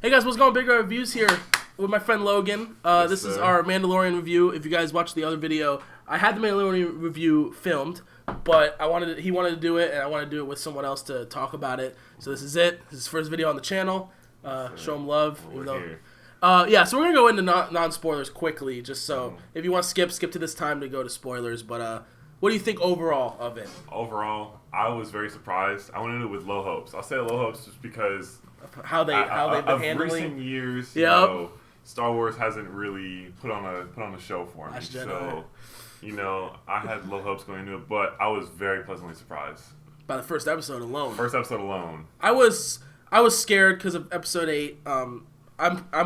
Hey guys, what's going on? BigRedReviews here with my friend Logan. This is our Mandalorian review. If you guys watched the other video, I had the Mandalorian review filmed, but he wanted to do it, and I wanted to do it with someone else to talk about it. So this is it. This is his first video on the channel. Show him love. So we're gonna go into non-spoilers quickly, just so if you want to skip to this time to go to spoilers. But what do you think overall of it? Overall, I was very surprised. I went into it with low hopes. I'll say low hopes just because how they've been handling. Recent years, you know, Star Wars hasn't really put on a show for me. So, you know, I had low hopes going into it, but I was very pleasantly surprised By the first episode alone. I was scared because of episode 8. I'm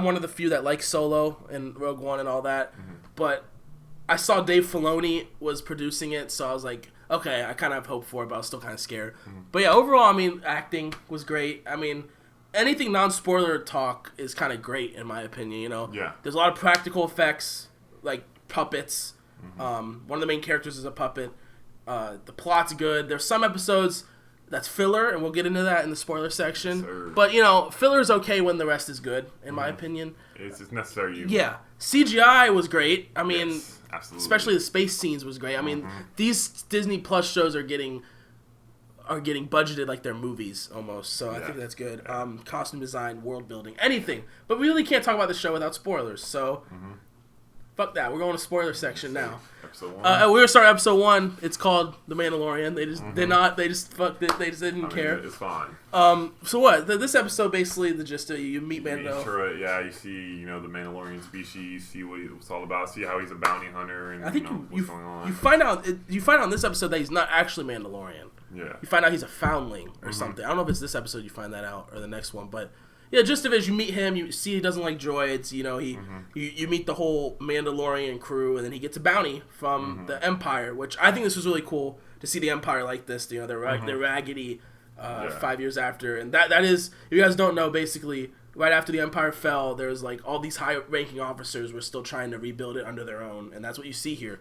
one of the few that like Solo and Rogue One and all that, but I saw Dave Filoni was producing it, so I was like, okay, I kind of have hope for it, but I was still kind of scared. But yeah, overall, I mean, acting was great. I mean, anything non-spoiler talk is kind of great in my opinion. You know, there's a lot of practical effects, like puppets. One of the main characters is a puppet. The plot's good. There's some episodes that's filler, and we'll get into that in the spoiler section. But, you know, filler is okay when the rest is good, in my opinion. It's necessary. Yeah. CGI was great. I mean, especially the space scenes was great. I mean, these Disney Plus shows are getting budgeted like they're movies almost. So I think that's good. Costume design, world building, anything. But we really can't talk about the show without spoilers. So fuck that. We're going to spoiler section now. Episode 1. We're gonna start episode 1. It's called The Mandalorian. They just fucked it. They just didn't care. It's fine. So what? This episode basically the gist of you meet Mando. You see, you know, the Mandalorian species, see what it's all about, see how he's a bounty hunter, and I think what's going on. You find out in this episode that he's not actually Mandalorian. Yeah. You find out he's a foundling or something. I don't know if it's this episode you find that out or the next one, but yeah, just as you meet him, you see he doesn't like droids. You know, you meet the whole Mandalorian crew, and then he gets a bounty from the Empire, which I think this was really cool to see the Empire like this. You know, they're raggedy 5 years after, and that is, if you guys don't know, basically right after the Empire fell, there's like all these high-ranking officers were still trying to rebuild it under their own, and that's what you see here.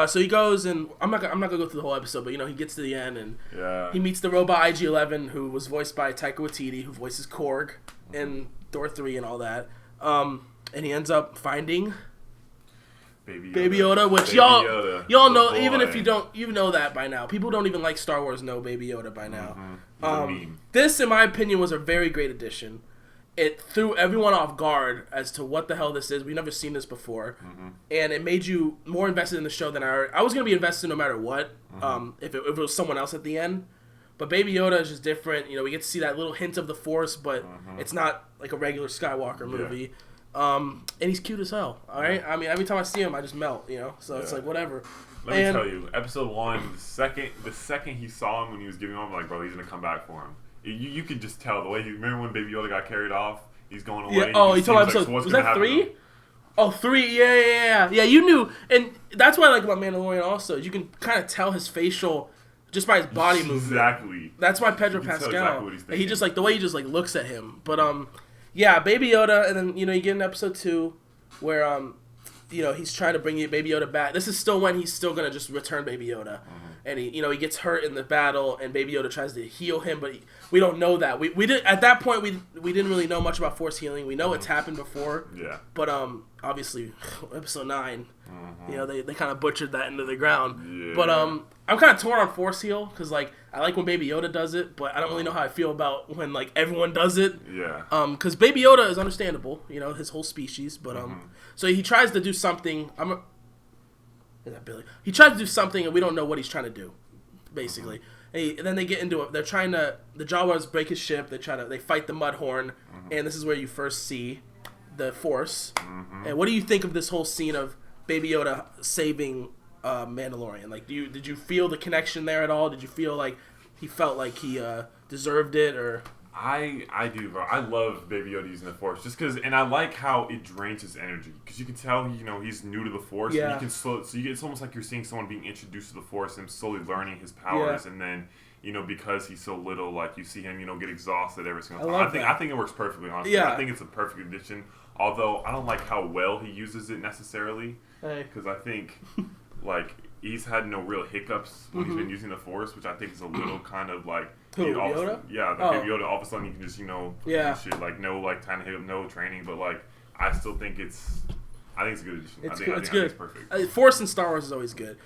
So he goes, and I'm not gonna go through the whole episode, but you know, he gets to the end, and he meets the robot IG-11, who was voiced by Taika Waititi, who voices Korg in Thor 3 and all that. And he ends up finding Baby Yoda, which y'all know, even if you don't, you know that by now. People who don't even like Star Wars know Baby Yoda by now. This, in my opinion, was a very great addition. It threw everyone off guard as to what the hell this is. We've never seen this before. And it made you more invested in the show than I was going to be invested no matter what, if it was someone else at the end. But Baby Yoda is just different. You know, we get to see that little hint of the Force, but it's not like a regular Skywalker movie. And he's cute as hell, all right? I mean, every time I see him, I just melt, you know? So it's like, whatever. Let me tell you, episode 1, the second he saw him when he was giving him, I'm like, bro, he's going to come back for him. You could just tell the way remember when Baby Yoda got carried off? He's going away. Yeah. Oh, you told episode. Was that 3? Oh, 3. Yeah. You knew, and that's what I like about Mandalorian. Also, you can kind of tell his facial just by his body movement. Exactly. That's why Pedro Pascal. He just like the way he just like looks at him. But yeah, Baby Yoda, and then you know you get in episode 2 where you know he's trying to bring Baby Yoda back. This is still when he's still gonna just return Baby Yoda. And he gets hurt in the battle, and Baby Yoda tries to heal him, but we don't know that. We did at that point. We didn't really know much about Force healing. We know it's happened before. Yeah. But obviously, episode 9, you know they kind of butchered that into the ground. Yeah. But I'm kind of torn on Force heal because like I like when Baby Yoda does it, but I don't really know how I feel about when like everyone does it. Yeah. Because Baby Yoda is understandable, you know, his whole species, but so he tries to do something. Is that Billy? He tries to do something, and we don't know what he's trying to do, basically. And then they get into it. They're trying to. The Jawas break his ship. They fight the Mudhorn, and this is where you first see the Force. And what do you think of this whole scene of Baby Yoda saving Mandalorian? Like, did you feel the connection there at all? Did you feel like he felt like he deserved it, or? I do, bro. I love Baby Yoda using the Force just because, and I like how it drains his energy because you can tell he's new to the Force. Yeah. And it's almost like you're seeing someone being introduced to the Force and slowly learning his powers, and then because he's so little, like you see him get exhausted every single time. I think it works perfectly. Honestly, I think it's a perfect addition. Although I don't like how well he uses it necessarily because I think like he's had no real hiccups when he's been using the Force, which I think is a little kind of like Who, Yoda? Baby Yoda. All of a sudden, you can just do shit like no like time to hit, no training, but like I still think it's. I think it's a good addition. It's I good. think it's perfect. Force in Star Wars is always good.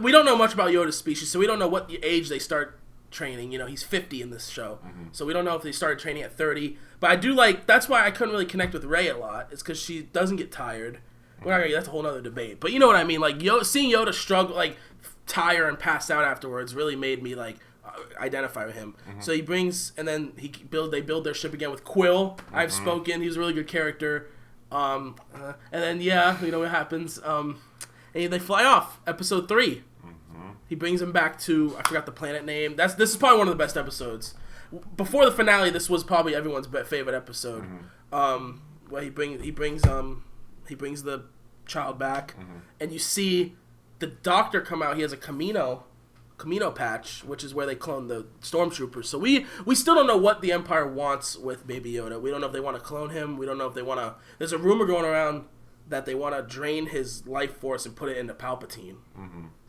We don't know much about Yoda's species, so we don't know what the age they start training. He's 50 in this show, so we don't know if they started training at 30. But I do like. That's why I couldn't really connect with Rey a lot. It's because she doesn't get tired. That's a whole other debate. But you know what I mean. Like seeing Yoda struggle, like tire and pass out afterwards, really made me like identify with him. So he brings, and then they build their ship again with Quill. I've spoken. He was a really good character. And then what happens. And they fly off. Episode 3. He brings him back to, I forgot the planet name. This is probably one of the best episodes. Before the finale, this was probably everyone's favorite episode. Where he brings the child back, and you see the doctor come out. He has a Camino patch, which is where they clone the stormtroopers. So we still don't know what the Empire wants with Baby Yoda. We don't know if they want to clone him. We don't know if they want to. There's a rumor going around that they want to drain his life force and put it into Palpatine.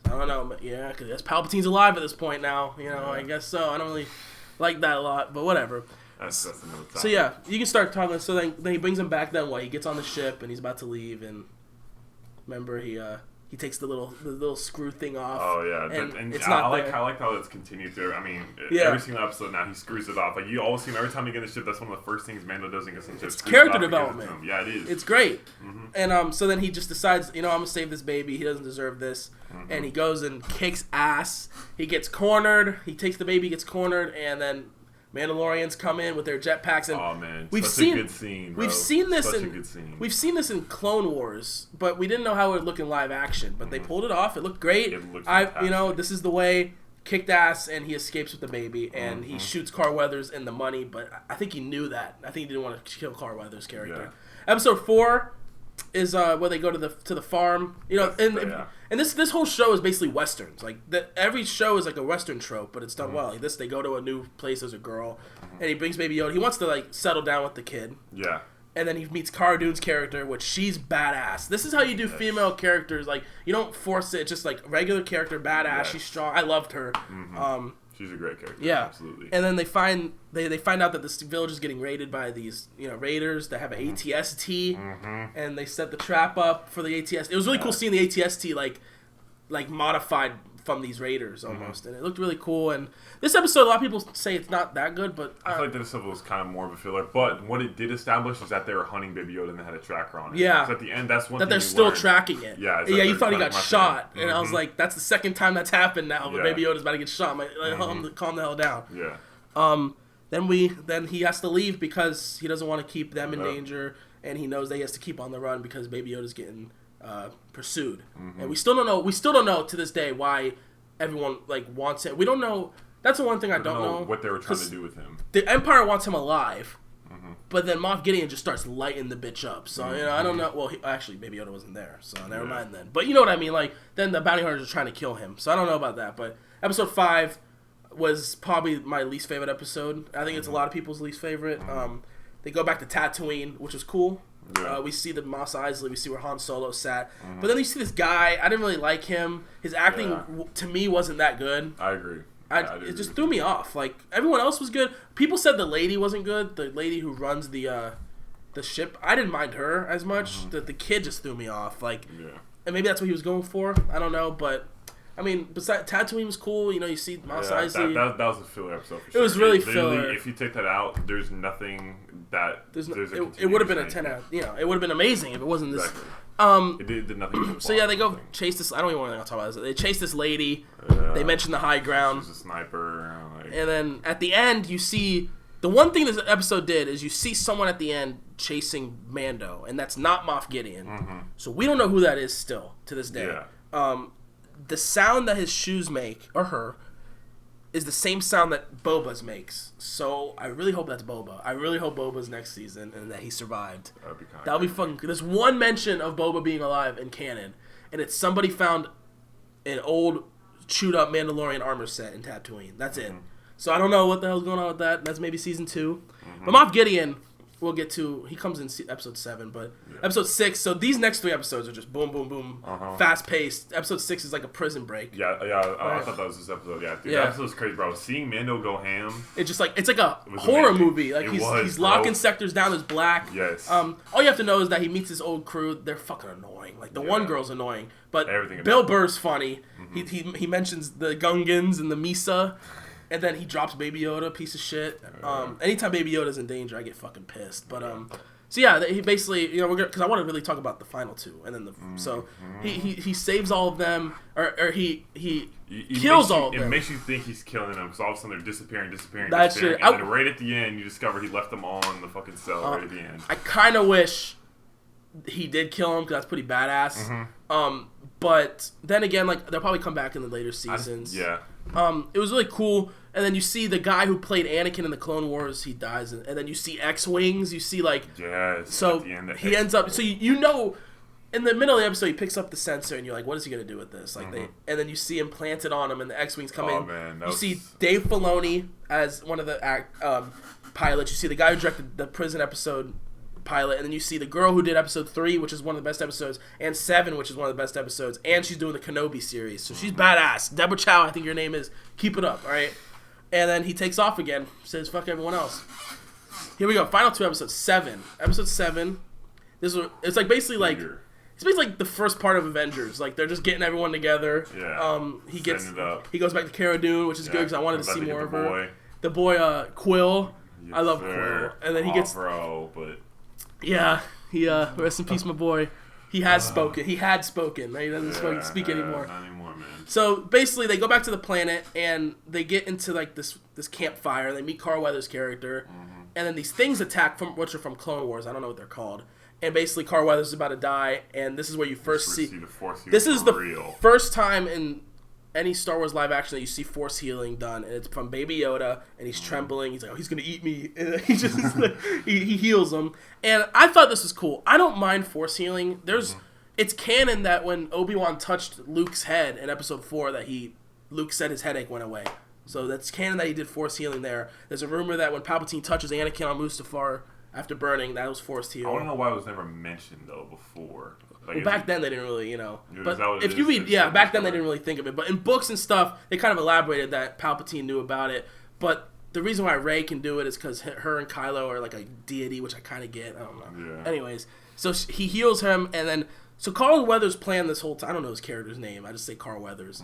I don't know. Yeah, because Palpatine's alive at this point now. I guess so. I don't really like that a lot, but whatever. That's another topic. So yeah, you can start talking. So then he brings him back. Then what? He gets on the ship and he's about to leave. And remember, he takes the little screw thing off. Oh yeah, and it's not. I like how it's continued through. I mean, every single episode now he screws it off. Like you always see him every time he gets on the ship. That's one of the first things Mando does against the ship. It's character development. Yeah, it is. It's great. And so then he just decides, I'm gonna save this baby. He doesn't deserve this, and he goes and kicks ass. He gets cornered. He takes the baby, gets cornered, and then Mandalorians come in with their jetpacks, and oh man, such a good scene, bro. We've seen this in Clone Wars, but we didn't know how it would look in live action. But they pulled it off. It looked great. It looked fantastic. This is the way. Kicked ass, and he escapes with the baby, and he shoots Carl Weathers in the money. But I think he knew that. I think he didn't want to kill Carl Weathers' character. Yeah. Episode 4 is where they go to the farm. And this whole show is basically westerns. Like every show is like a western trope, but it's done well. Like this, they go to a new place as a girl, and he brings Baby Yoda. He wants to like settle down with the kid. Yeah. And then he meets Cara Dune's character, which she's badass. This is how you do female characters. Like you don't force it. Just like regular character, badass. Yes. She's strong. I loved her. She's a great character. Yeah, absolutely. And then they find out that this village is getting raided by these raiders that have an ATST, and they set the trap up for the ATST. It was really cool seeing the ATST like modified from these raiders almost, and it looked really cool. And this episode, a lot of people say it's not that good, but I feel like this episode was kind of more of a filler. But what it did establish is that they were hunting Baby Yoda and they had a tracker on it. Yeah, so at the end, that's one that thing they're still tracking it. Yeah, you thought he got shot, and I was like, that's the second time that's happened now. But Baby Yoda's about to get shot. I'm like, calm the hell down. Yeah. Then he has to leave because he doesn't want to keep them in danger, and he knows that he has to keep on the run because Baby Yoda's getting pursued. And we still don't know to this day why everyone like wants it. We don't know. That's the one thing I don't know what they were trying to do with him. The Empire wants him alive, but then Moff Gideon just starts lighting the bitch up. So I don't know. Well, actually, Baby Yoda wasn't there, so never mind then. But you know what I mean. Like then the bounty hunters are trying to kill him. So I don't know about that. But episode 5 was probably my least favorite episode. I think it's a lot of people's least favorite. They go back to Tatooine, which was cool. Yeah. We see the Mos Eisley. We see where Han Solo sat. But then you see this guy. I didn't really like him. His acting, to me, wasn't that good. I agree. It just threw me off. Like, everyone else was good. People said the lady wasn't good. The lady who runs the ship. I didn't mind her as much. The kid just threw me off. Like, and maybe that's what he was going for. I don't know. But, I mean, besides, Tatooine was cool. You see Mos Eisley. That was a filler episode for sure. It was really filler. If you take that out, there's nothing that... it would have been a 10 out. It would have been amazing if it wasn't this... Exactly. It did nothing. So they go chase this... I don't even want to talk about this. They chase this lady. They mention the high ground. She's a sniper. And then at the end, you see... The one thing this episode did is you see someone at the end chasing Mando, and that's not Moff Gideon. So we don't know who that is still, to this day. Yeah. The sound that his shoes make, or her, is the same sound that Boba's makes. So I really hope that's Boba. I really hope Boba's next season and that he survived. That'll be fun. There's one mention of Boba being alive in canon, and it's somebody found an old chewed up Mandalorian armor set in Tatooine. That's it. So I don't know what the hell's going on with that. That's maybe season 2. But Moff Gideon, we'll get to. He comes in episode 7, but episode 6. So these next 3 episodes are just boom, boom, boom, fast paced. Episode 6 is like a prison break. Yeah. I thought that was this episode. Yeah, dude, that episode was crazy, bro. Seeing Mando go ham. It's just like it's like a horror movie. Like he's locking sectors down. There's black. Yes. All you have to know is that he meets his old crew. They're fucking annoying. Like the one girl's annoying, but Bill Burr's funny. He mentions the Gungans and the Misa. And then he drops Baby Yoda, piece of shit. Anytime Baby Yoda's in danger, I get fucking pissed. But so yeah, he basically, because I want to really talk about the final 2, and then so he saves all of them, or he kills all of them. It makes you think he's killing them, because all of a sudden they're disappearing. That's true. And then right at the end, you discover he left them all in the fucking cell right at the end. I kind of wish he did kill him, because that's pretty badass. But then again, like they'll probably come back in the later seasons. It was really cool, and then you see the guy who played Anakin in the Clone Wars, he dies, and then you see X-Wings, you see like... So he ends up... So you know, in the middle of the episode, he picks up the sensor, and you're like, what is he going to do with this? Like and then you see him planted on him, and the X-Wings come in. Man, you see Dave Filoni as one of the pilots. You see the guy who directed the prison episode pilot, and then you see the girl who did episode 3, which is one of the best episodes, and 7, which is one of the best episodes, and she's doing the Kenobi series, so she's badass. Deborah Chow, I think your name is. Keep it up, all right? And then he takes off again, says fuck everyone else. Here we go, final 2 episodes. 7. Episode 7. It's like basically like the first part of Avengers. Like they're just getting everyone together. He goes back to Cara Dune, which is good because I wanted to see more of her. The boy Quill. I love Quill. And then he gets rest in peace, my boy. He has spoken. He had spoken. He doesn't speak anymore. Not anymore, man. So basically, they go back to the planet and they get into like this campfire. They meet Carl Weathers' character, and then these things attack which are from Clone Wars. I don't know what they're called. And basically, Carl Weathers is about to die, and this is where you first see the Force healing. This is the first time in any Star Wars live action that you see Force healing done, and it's from Baby Yoda, and he's trembling. He's like, "Oh, he's gonna eat me!" And he just he heals him. And I thought this was cool. I don't mind Force healing. It's canon that when Obi-Wan touched Luke's head in Episode 4, that Luke said his headache went away. So that's canon that he did Force healing there. There's a rumor that when Palpatine touches Anakin on Mustafar after burning, that was Force healing. I want to know why it was never mentioned though before. Like, back then they didn't really, But if you read, back then they didn't really think of it. But in books and stuff, they kind of elaborated that Palpatine knew about it. But the reason why Rey can do it is because her and Kylo are like a deity, which I kind of get. I don't know. Yeah. Anyways, so he heals him, and then so Carl Weathers' plan this whole time. I don't know his character's name. I just say Carl Weathers.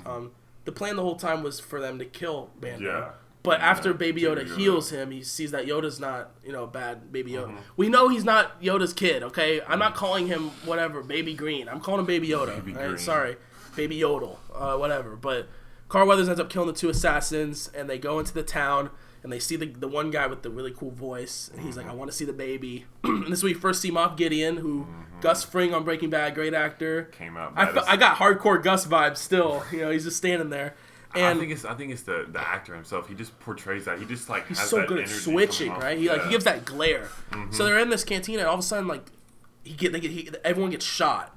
The plan the whole time was for them to kill Mando. Yeah. But after Baby Yoda heals him, he sees that Yoda's not, bad Baby Yoda. We know he's not Yoda's kid, okay? I'm not calling him whatever, Baby Green. I'm calling him Baby Yoda. Right? Sorry, Baby Yodel, whatever. But Carl Weathers ends up killing the 2 assassins, and they go into the town, and they see the one guy with the really cool voice, and he's like, I want to see the baby. And this is where you first see Moff Gideon, who Gus Fring on Breaking Bad, great actor. Came out. I got hardcore Gus vibes still. He's just standing there. And I think it's the actor himself. He just portrays that. He just he's has so that good at switching, right? He gives that glare. So they're in this cantina, and all of a sudden, like everyone gets shot,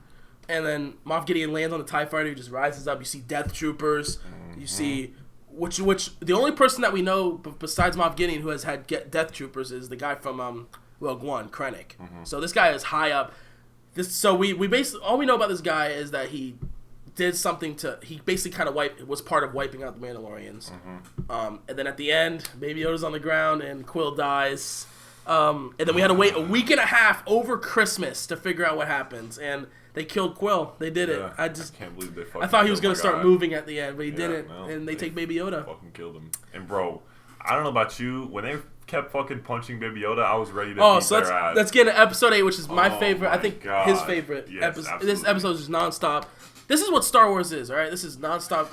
and then Moff Gideon lands on the TIE fighter. He just rises up. You see Death Troopers. You see which the only person that we know besides Moff Gideon who has had Death Troopers is the guy from Rogue One, Krennic. So this guy is high up. So we basically all we know about this guy is that he did something he basically kind of was part of wiping out the Mandalorians. And then at the end, Baby Yoda's on the ground and Quill dies. And then we had to wait a week and a half over Christmas to figure out what happens. And they killed Quill. They did it. I can't believe they fucking I thought he was going to start moving at the end, but he didn't. No, and they take Baby Yoda. Fucking killed him. And bro, I don't know about you, when they kept fucking punching Baby Yoda, I was ready to beat their ass. Let's get into episode 8, which is my favorite. I think his favorite episode. This episode is just nonstop. This is what Star Wars is, all right? This is nonstop,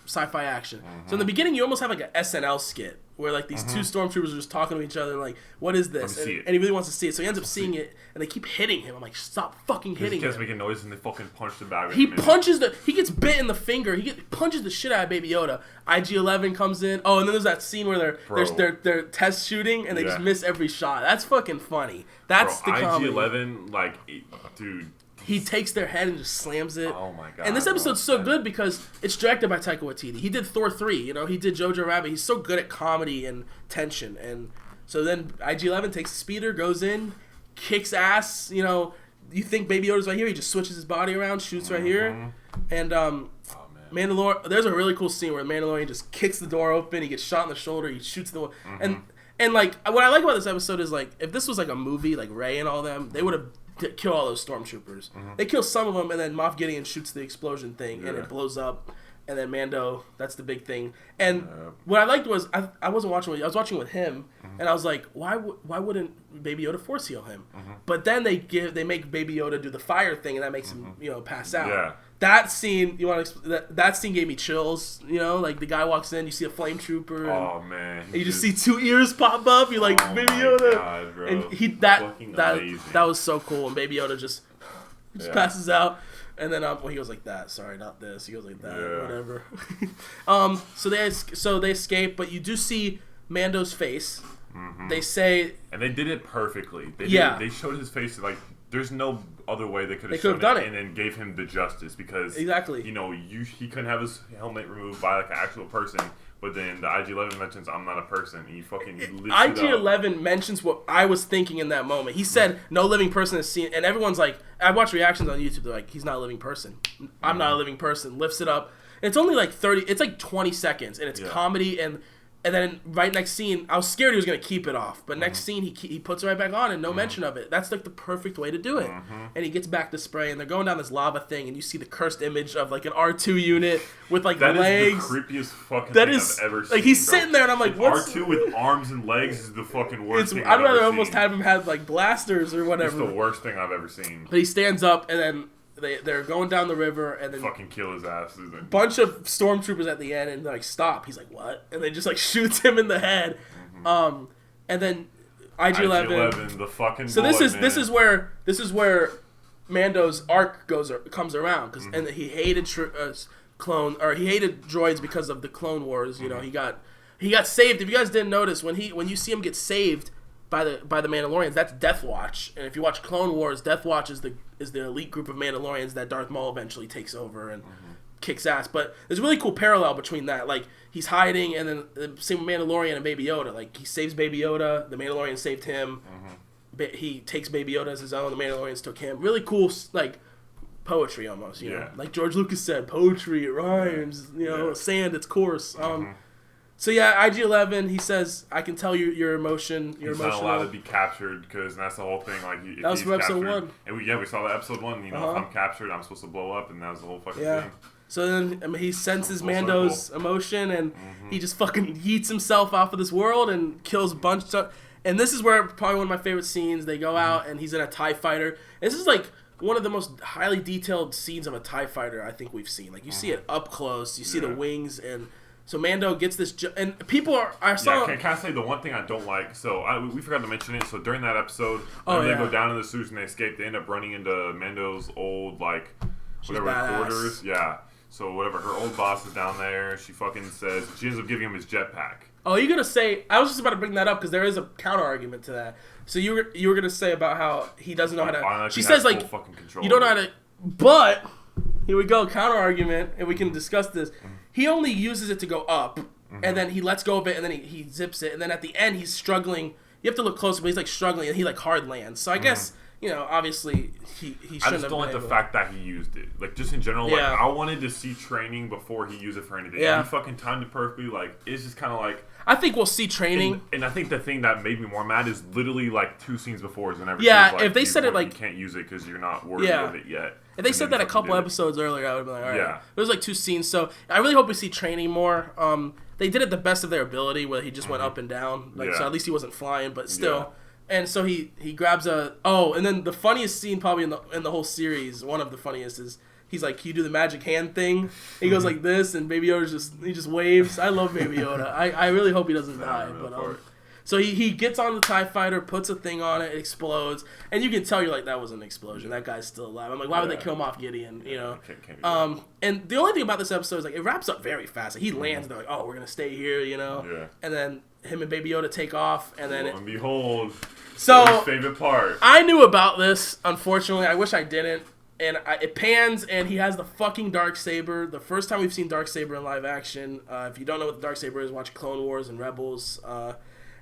sci-fi action. So in the beginning, you almost have like an SNL skit where like these 2 stormtroopers are just talking to each other and like, what is this? And he really wants to see it, so he ends up seeing it, and they keep hitting him. I'm like, stop fucking hitting him. He keeps making noise, and they fucking punch the bag. He gets bit in the finger. He punches the shit out of Baby Yoda. IG-11 comes in. Oh, and then there's that scene where they're test shooting, and they just miss every shot. That's fucking funny. That's the comedy. IG-11, dude. He takes their head and just slams it. Oh my god! And this episode's so good because it's directed by Taika Waititi. He did Thor 3. He did Jojo Rabbit. He's so good at comedy and tension. And So then IG-11 takes the speeder, goes in, kicks ass. You know, you think Baby Yoda's right here. He just switches his body around, shoots right here. And Mandalorian, there's a really cool scene where Mandalorian just kicks the door open. He gets shot in the shoulder. He shoots the and like what I like about this episode is like if this was like a movie like Rey and all them, they would have killed all those stormtroopers. They kill some of them, and then Moff Gideon shoots the explosion thing, and it blows up. And then Mando, that's the big thing. And what I liked was I wasn't watching with I was watching with him, and I was like, why wouldn't Baby Yoda force heal him? But then they make Baby Yoda do the fire thing, and that makes him pass out. Yeah. That scene that scene gave me chills. You know, like the guy walks in, you see a flame trooper. Oh man! And you just see 2 ears pop up. You're like, Baby Yoda, God, bro. And that was so cool. And Baby Yoda just passes out. And then he goes like that. Sorry, not this. He goes like that. Whatever. So they escape, but you do see Mando's face. They say, and they did it perfectly. They showed his face like there's no other way they could have done it, and then gave him the justice because exactly. You know, he couldn't have his helmet removed by like an actual person. But then the IG-11 mentions, I'm not a person. And he fucking IG-11 mentions what I was thinking in that moment. He said, no living person is seen. And everyone's like, I watch reactions on YouTube. They're like, he's not a living person. I'm not a living person. Lifts it up. And it's only like 20 seconds. And it's comedy. And then right next scene, I was scared he was going to keep it off. But next scene, he puts it right back on and no mention of it. That's like the perfect way to do it. And he gets back to spray and they're going down this lava thing and you see the cursed image of like an R2 unit with like legs. That is the creepiest fucking thing I've ever seen. Like he's sitting there and I'm like, what's... R2 with arms and legs is the fucking worst thing I'd rather almost have him have like blasters or whatever. It's the worst thing I've ever seen. But he stands up and then... They're going down the river and then fucking kill his ass. A bunch of stormtroopers at the end and they're like stop. He's like what? And they just like shoots him in the head. And then IG-11 the fucking so this is where Mando's arc comes around because and he hated he hated droids because of the Clone Wars. You know he got saved. If you guys didn't notice when you see him get saved by the Mandalorians, that's Death Watch. And if you watch Clone Wars, Death Watch is the elite group of Mandalorians that Darth Maul eventually takes over and kicks ass. But there's a really cool parallel between that. Like he's hiding, and then the same Mandalorian and Baby Yoda. Like he saves Baby Yoda, the Mandalorian saved him. He takes Baby Yoda as his own. The Mandalorians took him. Really cool, like poetry almost. You know, like George Lucas said, poetry it rhymes. You know, sand it's coarse. So yeah, IG-11, he says, I can tell your emotion. He's emotional. Not allowed to be captured because that's the whole thing. Like that was from episode 1. And we saw that episode 1. You know, if I'm captured, I'm supposed to blow up, and that was the whole fucking thing. So then he senses Mando's emotion, and he just fucking yeets himself off of this world and kills a bunch of... And this is where probably one of my favorite scenes. They go out, and he's in a TIE fighter. And this is like one of the most highly detailed scenes of a TIE fighter I think we've seen. Like you see it up close, you see the wings and... So Mando gets this, and people are. I saw. Can I say the one thing I don't like? So we forgot to mention it. So during that episode, when they go down in the sewers and they escape, they end up running into Mando's old quarters. Yeah. So whatever, her old boss is down there. She fucking says she ends up giving him his jetpack. Oh, you're gonna say? I was just about to bring that up because there is a counter argument to that. So you were gonna say about how he doesn't know how to. She says like you don't know how to. But here we go, counter argument, and we can discuss this. He only uses it to go up, and then he lets go of it, and then he zips it, and then at the end he's struggling. You have to look closer, but he's like struggling, and he like hard lands. So I guess obviously he shouldn't have. I just don't like the fact that he used it. Like just in general, like I wanted to see training before he used it for anything. Yeah. He fucking timed it perfectly. Like it's just kind of like. I think we'll see training, and I think the thing that made me more mad is literally like 2 scenes before is whenever. Yeah, if they said it like you can't use it because you're not worthy of it yet. If they said that a couple episodes earlier, I would have been like, all right. Yeah. It was like 2 scenes, so I really hope we see training more. They did it the best of their ability, where he just went up and down. So at least he wasn't flying, but still. Yeah. And so he grabs and then the funniest scene probably in the whole series, one of the funniest is he's like, can you do the magic hand thing? He goes like this, and Baby Yoda just waves. I love Baby Yoda. I really hope he doesn't die. But so he gets on the TIE fighter, puts a thing on it, explodes, and you can tell you're like, that was an explosion. That guy's still alive. I'm like, why would they kill Moff Gideon? You know. And the only thing about this episode is like it wraps up very fast. Like, he lands, they're like, oh, we're gonna stay here, you know. Yeah. And then him and Baby Yoda take off, and then and behold, so his favorite part. I knew about this. Unfortunately, I wish I didn't. And it pans, and he has the fucking Darksaber. The first time we've seen Darksaber in live action. If you don't know what the Darksaber is, watch Clone Wars and Rebels.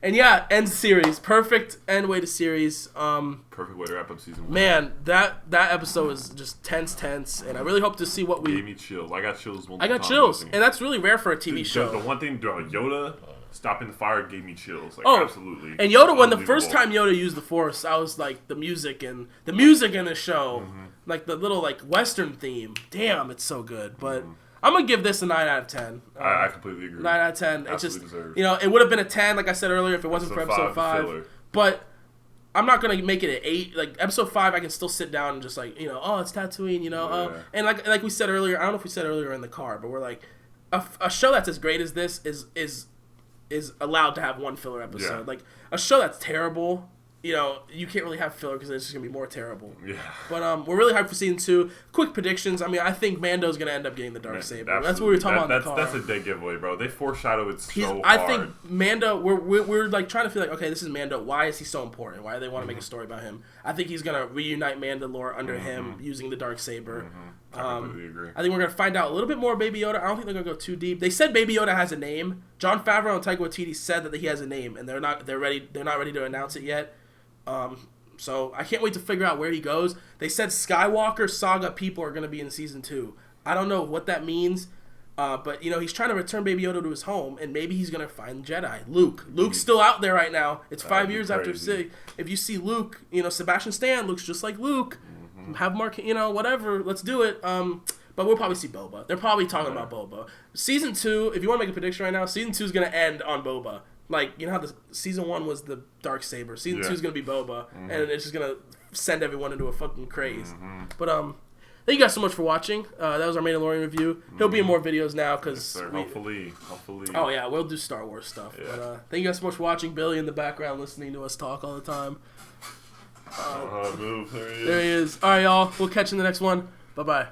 And yeah, end series. Perfect end way to series. Perfect way to wrap up season 1. Man, that episode was just tense, and I really hope to see what we... Gave me chills. I got chills. I got chills, and that's really rare for a TV show. The one thing, Yoda stopping the fire gave me chills. Like, absolutely. And Yoda, when the first time Yoda used the Force, I was like, the music in the show, like the little like Western theme. Damn, it's so good. But I'm gonna give this a 9 out of 10. I completely agree. 9 out of 10. It's just deserved. It would have been a 10, like I said earlier, if it wasn't for episode 5. But I'm not gonna make it an 8. Like episode 5, I can still sit down and just like it's Tatooine, and like we said earlier, I don't know if we said earlier in the car, but we're like a show that's as great as this is allowed to have one filler episode. Like a show that's terrible. You can't really have filler because it's just going to be more terrible. Yeah. But we're really hyped for season 2. Quick predictions. I mean, I think Mando's going to end up getting the Darksaber. That's what we were talking about in the car. That's a dead giveaway, bro. They foreshadow it so hard. I think Mando, we're like trying to feel like, okay, this is Mando. Why is he so important? Why do they want to make a story about him? I think he's going to reunite Mandalore under him using the Darksaber. I completely agree. I think we're going to find out a little bit more Baby Yoda. I don't think they're going to go too deep. They said Baby Yoda has a name. Jon Favreau and Taika Waititi said that he has a name, and they're not ready to announce it yet. So I can't wait to figure out where he goes. They said Skywalker Saga people are going to be in season 2. I don't know what that means, but he's trying to return Baby Yoda to his home, and maybe he's going to find Jedi. Luke's still out there right now. It's 5 years after Sig. If you see Luke, Sebastian Stan looks just like Luke. Have Mark, whatever. Let's do it. But we'll probably see Boba. They're probably talking about Boba. Season 2, if you want to make a prediction right now, season 2 is going to end on Boba. Like, how the season 1 was the Darksaber. Season 2 is going to be Boba. And it's just going to send everyone into a fucking craze. But, thank you guys so much for watching. That was our Mandalorian review. He'll be in more videos now because... Yes, hopefully. Oh, yeah. We'll do Star Wars stuff. Yeah. But thank you guys so much for watching. Billy in the background listening to us talk all the time. There he is. There he is. All right, y'all. We'll catch you in the next one. Bye-bye.